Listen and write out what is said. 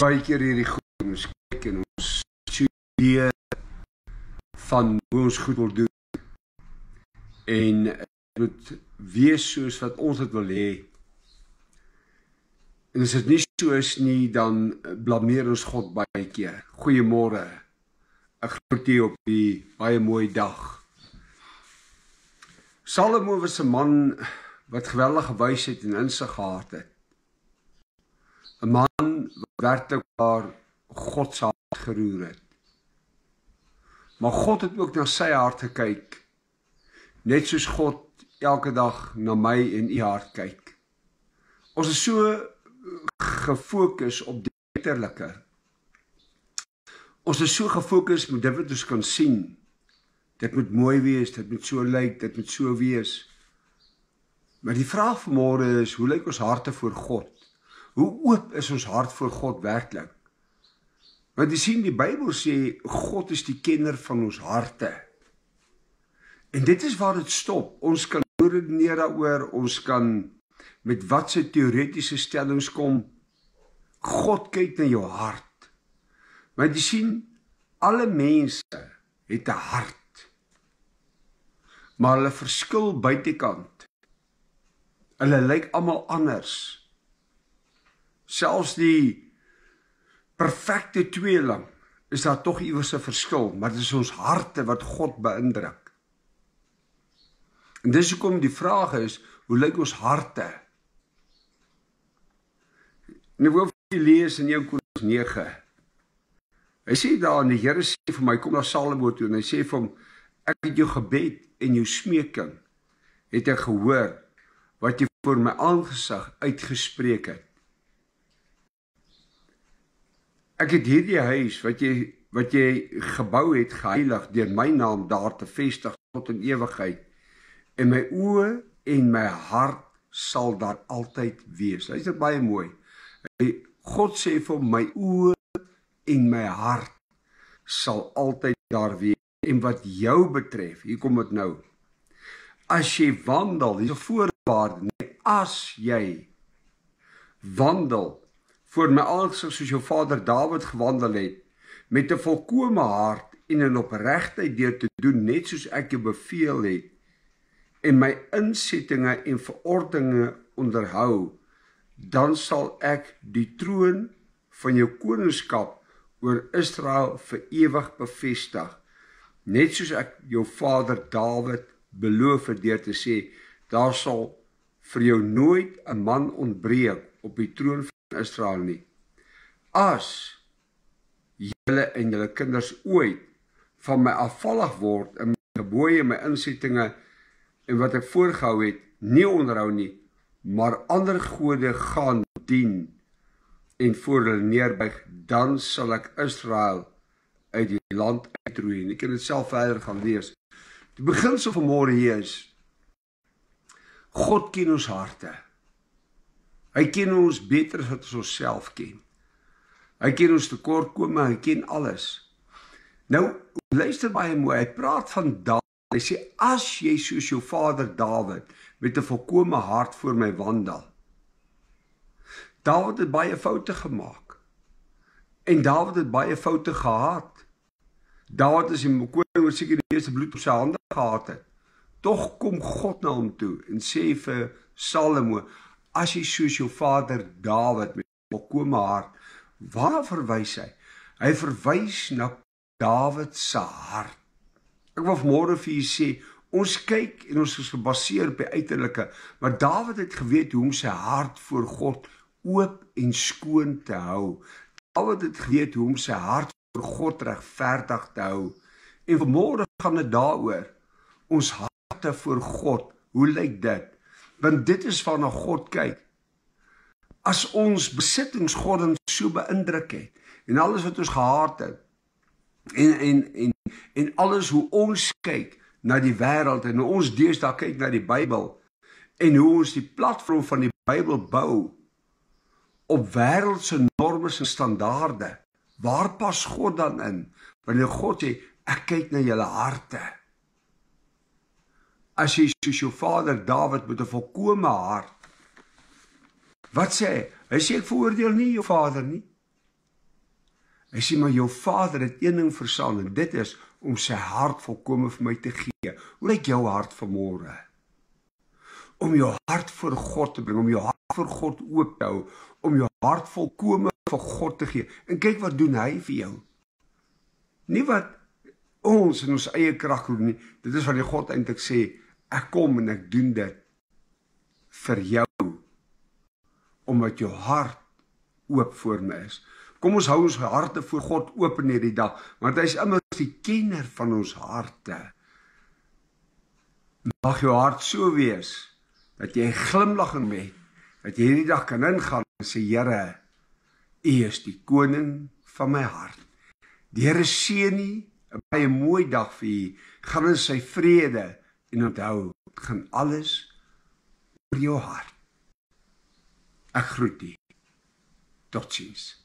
baie keer hierdie goed, ons kyk en ons studie van hoe ons goed wil doen. En het moet wees soos wat ons het wil hê. En as dit nie so is nie, dan blameer ons God baie keer. Goeiemôre. Ek groet u op die baie mooi dag. Salomo was 'n man wat geweldige wysheid en insig gehad het. 'n man wat werklik waar God se hart geroer het. Maar God het ook na sy hart gekyk, net soos God elke dag na my en u hart kyk. Ons is so gefokus op die uiterlike. Ons is so gefokus met dit wat ons kan sien. Dit moet mooi wees, dit moet so lyk, dit moet so wees. Maar die vraag vanmôre is, hoe lyk ons harte voor God? Hoe oop is ons hart voor God werklik? Want jy sien, die Bybel sê, God is die kenner van ons harte. En dit is waar dit stop. Ons kan redeneer daaroor, ons kan met wat sy teoretiese stellings kom. God kyk na jou hart. Want jy sien, alle mense het 'n hart. Maar hulle verskil buitekant. Hulle lyk almal anders. Selfs die perfekte tweeling is daar tog iewers 'n verskil, maar dit is ons harte wat God beïndruk. En dis hoekom die vraag is, hoe lyk ons harte? En ek wil vir julle lees in 1 Korintiërs 9. Hy sê daar, en die Here sê vir my, kom na Salomo toe, en hy sê vir hom, ek het jou gebed en jou smeking, het ek gehoor, wat jy voor my aangesig uitgespreek het. Ek het hierdie huis, wat jy gebou het, geheilig, deur my naam daar te vestig tot in ewigheid, en my oë en my hart sal daar altyd wees. Hy sê baie mooi. God sê vir my oë en my hart sal altyd daar wees. En wat jou betref, hier kom dit nou. As jy wandel, hier is 'n voorwaarde, net as jy wandel voor my aangesig soos jou vader Dawid gewandel het, met 'n volkome hart en in opregtheid deur te doen, net soos ek jou beveel het, en my insettinge en verordeninge onderhou, dan sal ek die troon van jou koningskap oor Israel vir ewig bevestig, net soos ek jou vader Dawid beloof het deur te sê, daar sal vir jou nooit 'n man ontbreek op die troon van Israel nie. As julle en julle kinders ooit van my afvallig word en my gebooie, my insettinge en wat ek voorgehou het, nie onderhou nie, maar ander gode gaan dien en voor hulle neerbuig, dan sal ek Israel uit die land uitroei. En ek kan dit self verder gaan lees. Die beginsel van môre hier is, God ken ons harte. Hy ken ons beter as wat ons onsself ken. Hy ken ons tekortkominge, hy ken alles. Nou, luister baie mooi, hy praat van Dawid. Hy sê, as jy soos jou vader Dawid met 'n volkome hart voor my wandel. Dawid het baie foute gemaak. En Dawid het baie foute gehad. Dawid is die koning wat seker die meeste bloed op sy hande gehad het. Tog kom God na hom toe en sê vir Salomo, as jy soos jou vader Dawid met 'n volkome hart, waar verwys hy? Hy verwys na Dawid se hart. Ek wil vanmôre vir julle sê, ons kyk en ons is gebaseer op die uiterlike, maar Dawid het geweet hoe om sy hart voor God oop en skoon te hou. Dawid het geweet hoe om sy hart voor God regverdig te hou. En vanmôre gaan dit daaroor, ons harte voor God, hoe lyk dit? Want dit is waarna God kyk. As ons besittings God so beïndruk het, en alles wat ons gehad het, en alles hoe ons kyk na die wêreld, en hoe ons deesdae kyk na die Bybel, en hoe ons die platform van die Bybel bou, op wêreldse normes en standaarde, waar pas God dan in? Wanneer God sê, ek kyk na julle harte. As jy soos jou vader Dawid met 'n volkome hart, wat sê hy? Hy sê, ek veroordeel nie jou vader nie. Hy sê, maar jou Vader het een ding verstaan, en dit is om sy hart volkome vir my te gee. Hoe lyk jou hart vanmôre? Om jou hart voor God te bring, om jou hart voor God oop te hou, om jou hart volkome vir God te gee. En kyk wat doen hy vir jou. Nie wat ons in ons eie krag doen nie, dit is wat die God eintlik sê, ek kom en ek doen dit vir jou, omdat jou hart oop voor my is. Kom ons hou ons harte voor God oop in hierdie dag, want hy is immers die kenner van ons harte. Mag jou hart so wees, dat jy glimlag in het, dat jy hierdie dag kan ingaan en sê, Here, U is die koning van my hart. Die Here seën U, 'n baie mooi dag vir U, gaan in sy vrede, en onthou, dit gaan alles oor jou hart. Ek groet U. Totsiens.